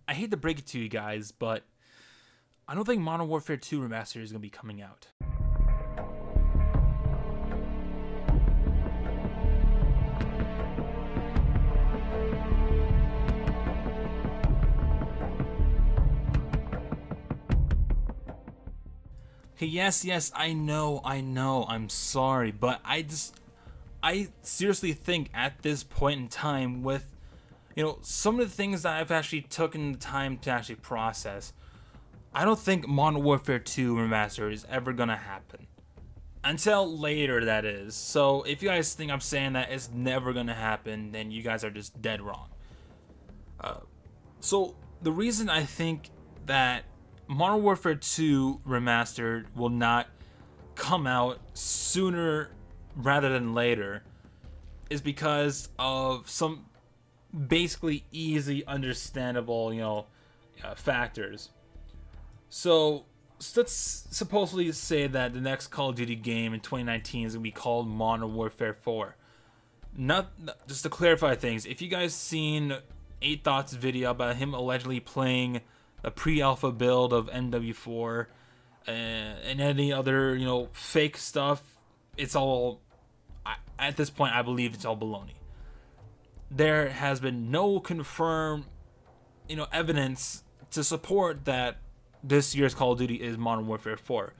I hate to break it to you guys, but I don't think Modern Warfare 2 Remastered is going to be coming out. Okay, yes, I know, I'm sorry, but I seriously think at this point in time with, some of the things that I've actually taken the time to actually process, I don't think Modern Warfare 2 Remastered is ever gonna happen. Until later, that is. So if you guys think I'm saying that it's never gonna happen, then you guys are just dead wrong. So the reason I think that Modern Warfare 2 Remastered will not come out sooner rather than later is because of some basically easy, understandable, factors. So let's supposedly say that the next Call of Duty game in 2019 is gonna be called Modern Warfare 4. Not just to clarify things, if you guys seen 8 Thoughts video about him allegedly playing a pre-alpha build of MW4 and any other fake stuff, it's all at this point I believe it's all baloney. There has been no confirmed evidence to support that this year's Call of Duty is Modern Warfare 4.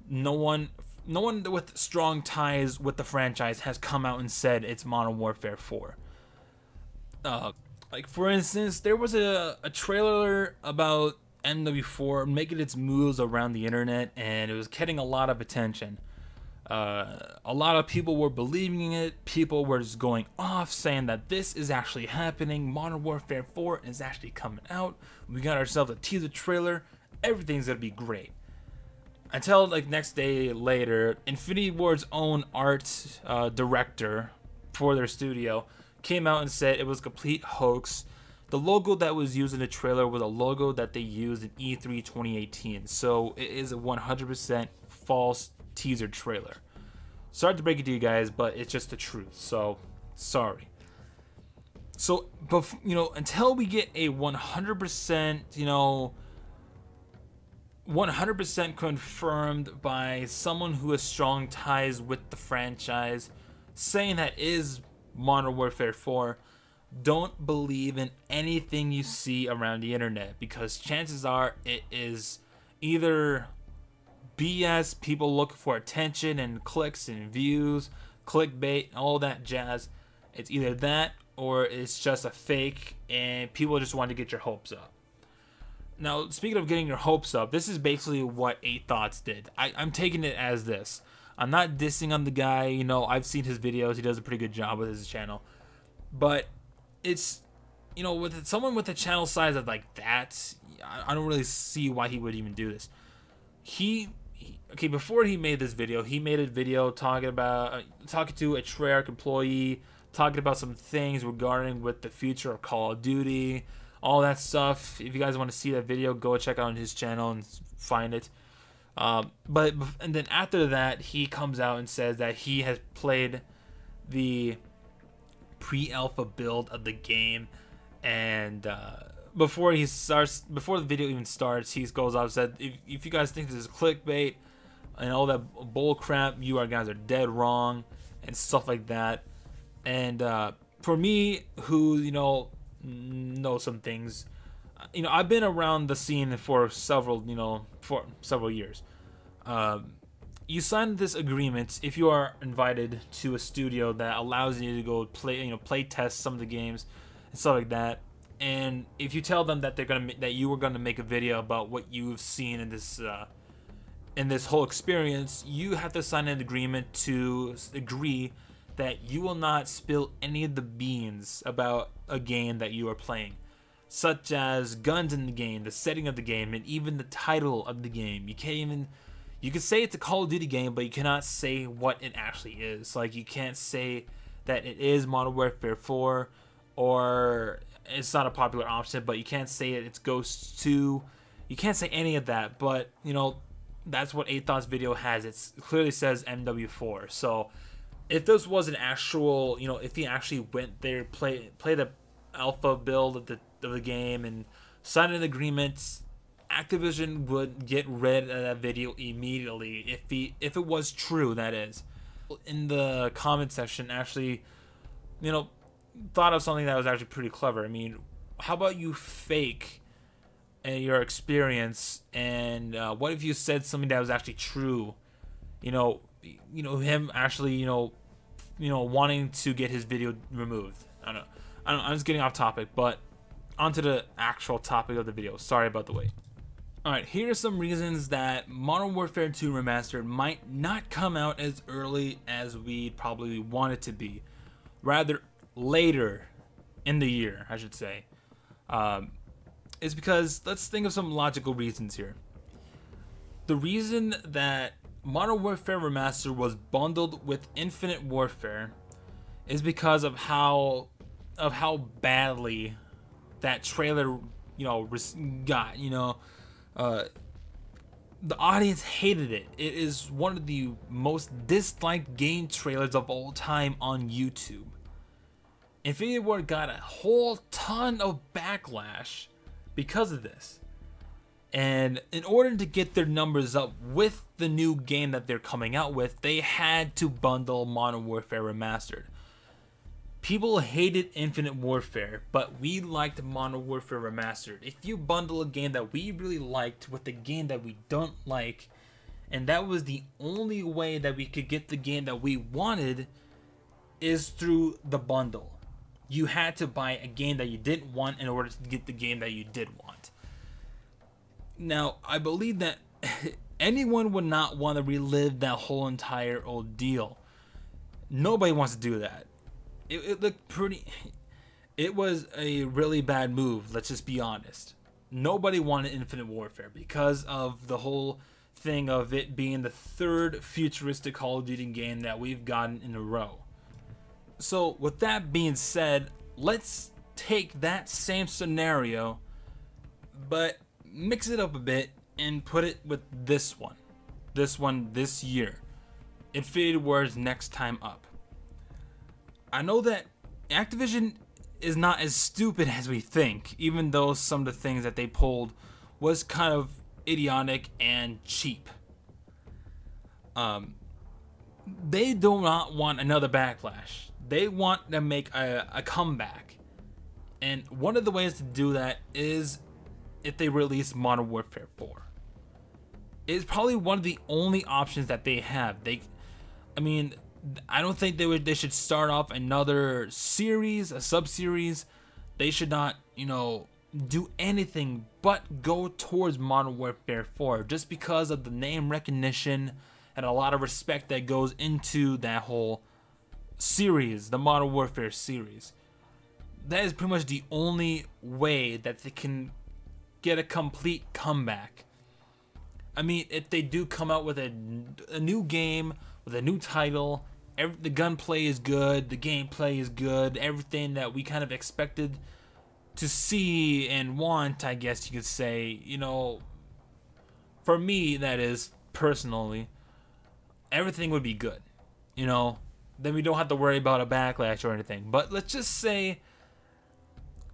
No one with strong ties with the franchise has come out and said it's Modern Warfare 4. Like for instance, there was a trailer about MW4 making its moves around the internet, and it was getting a lot of attention. A lot of people were believing it. People were just going off saying that this is actually happening. Modern Warfare 4 is actually coming out. We got ourselves a teaser trailer. Everything's gonna be great. Until like next day later, Infinity Ward's own art director for their studio came out and said it was a complete hoax. The logo that was used in the trailer was a logo that they used in E3 2018. So it is a 100% false teaser trailer. Sorry to break it to you guys, but it's just the truth. So sorry. So, but until we get a 100%, 100% confirmed by someone who has strong ties with the franchise, saying that is Modern Warfare 4, don't believe in anything you see around the internet, because chances are it is either BS, people looking for attention and clicks and views, clickbait, all that jazz. It's either that or it's just a fake and people just want to get your hopes up. Now, speaking of getting your hopes up, this is basically what 8 Thoughts did. I'm taking it as this. I'm not dissing on the guy. I've seen his videos. He does a pretty good job with his channel. But it's, with someone with a channel size of like that, I don't really see why he would even do this. Okay, before he made this video, he made a video talking to a Treyarch employee, talking about some things regarding with the future of Call of Duty, all that stuff. If you guys want to see that video, go check out on his channel and find it. And then after that, he comes out and says that he has played the pre-alpha build of the game, and before the video even starts, he goes out and said, if you guys think this is clickbait and all that bull crap, you guys are dead wrong, and stuff like that. And for me, who know some things, I've been around the scene for several years. You sign this agreement if you are invited to a studio that allows you to go play test some of the games and stuff like that. And if you tell them that you were gonna make a video about what you've seen in this whole experience, you have to sign an agreement to agree that you will not spill any of the beans about a game that you are playing, such as guns in the game, the setting of the game, and even the title of the game. You can say it's a Call of Duty game, but you cannot say what it actually is. Like, you can't say that it is Modern Warfare 4, or it's not a popular option, but you can't say it's Ghost 2. You can't say any of that, but, that's what 8 Thoughts video has. It clearly says MW4. So, if this was an actual, if he actually went there, play the alpha build of of the game and signed an agreement, Activision would get rid of that video immediately if it was true, that is. In the comment section, actually, thought of something that was actually pretty clever. I mean, how about you fake your experience, and what if you said something that was actually true? Him actually, wanting to get his video removed. I don't know. I'm just getting off topic, but onto the actual topic of the video. Sorry about the wait. Alright, here are some reasons that Modern Warfare 2 Remastered might not come out as early as we probably want it to be. Rather, later in the year, I should say. Is because, let's think of some logical reasons here. The reason that Modern Warfare Remastered was bundled with Infinite Warfare is because of how badly that trailer, got. The audience hated it. It is one of the most disliked game trailers of all time on YouTube. Infinity Ward got a whole ton of backlash because of this. And in order to get their numbers up with the new game that they're coming out with, they had to bundle Modern Warfare Remastered. People hated Infinite Warfare, but we liked Modern Warfare Remastered. If you bundle a game that we really liked with a game that we don't like, and that was the only way that we could get the game that we wanted, is through the bundle. You had to buy a game that you didn't want in order to get the game that you did want. Now, I believe that anyone would not want to relive that whole entire ordeal. Nobody wants to do that. It looked pretty... It was a really bad move, let's just be honest. Nobody wanted Infinite Warfare because of the whole thing of it being the third futuristic Call of Duty game that we've gotten in a row. So, with that being said, let's take that same scenario, but mix it up a bit and put it with this one. This year. Infinity Ward's next time up. I know that Activision is not as stupid as we think, even though some of the things that they pulled was kind of idiotic and cheap. They do not want another backlash. They want to make a comeback. And one of the ways to do that is if they release Modern Warfare 4. It's probably one of the only options that they have. I don't think they should start off another series, a sub-series. They should not, do anything but go towards Modern Warfare 4 just because of the name recognition and a lot of respect that goes into that whole series, the Modern Warfare series. That is pretty much the only way that they can get a complete comeback. If they do come out with a new game, with a new title, the gunplay is good, the gameplay is good, everything that we kind of expected to see and want, I guess you could say, for me, that is, personally, everything would be good, then we don't have to worry about a backlash or anything. But let's just say,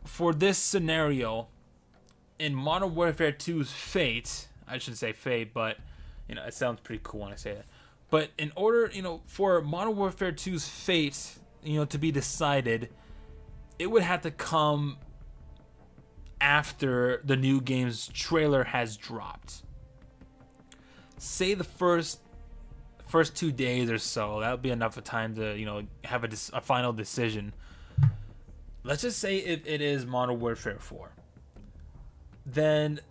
for this scenario, in Modern Warfare 2's fate, I shouldn't say fate, but, it sounds pretty cool when I say that. But in order, for Modern Warfare 2's fate, to be decided, it would have to come after the new game's trailer has dropped. Say the first 2 days or so, that would be enough of time to, have a final decision. Let's just say if it is Modern Warfare 4. Then,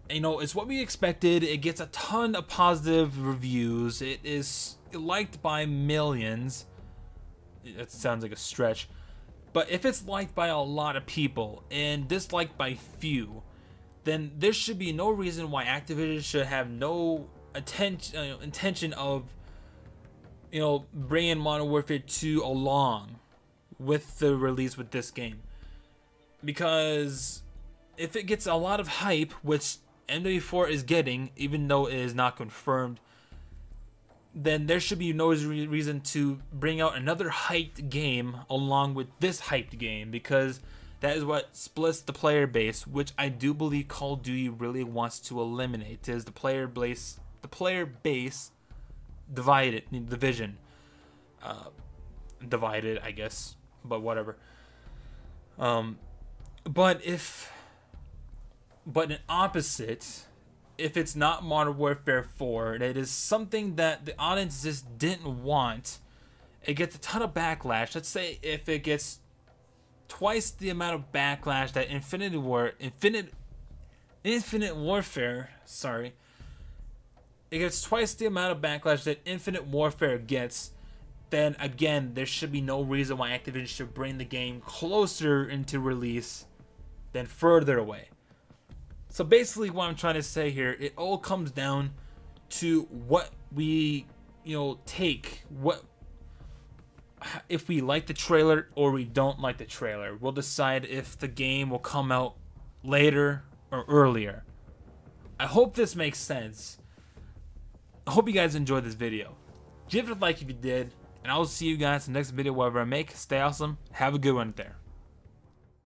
it's what we expected. It gets a ton of positive reviews. It is liked by millions. That sounds like a stretch. But if it's liked by a lot of people and disliked by few, then there should be no reason why Activision should have no intention of, bringing Modern Warfare 2 along with the release with this game. Because if it gets a lot of hype, which MW4 is getting, even though it is not confirmed, then there should be no reason to bring out another hyped game along with this hyped game, because That is what splits the player base, which I do believe Call of Duty really wants to eliminate. Is the player base divided, division, divided, I guess, but whatever. But an opposite, if it's not Modern Warfare 4, it is something that the audience just didn't want. It gets a ton of backlash. Let's say if it gets twice the amount of backlash that Infinite Warfare, sorry. It gets twice the amount of backlash that Infinite Warfare gets, then again, there should be no reason why Activision should bring the game closer into release than further away. So basically what I'm trying to say here, it all comes down to what we, take, if we like the trailer or we don't like the trailer. We'll decide if the game will come out later or earlier. I hope this makes sense. I hope you guys enjoyed this video. Give it a like if you did, and I will see you guys in the next video wherever I make. Stay awesome. Have a good one there.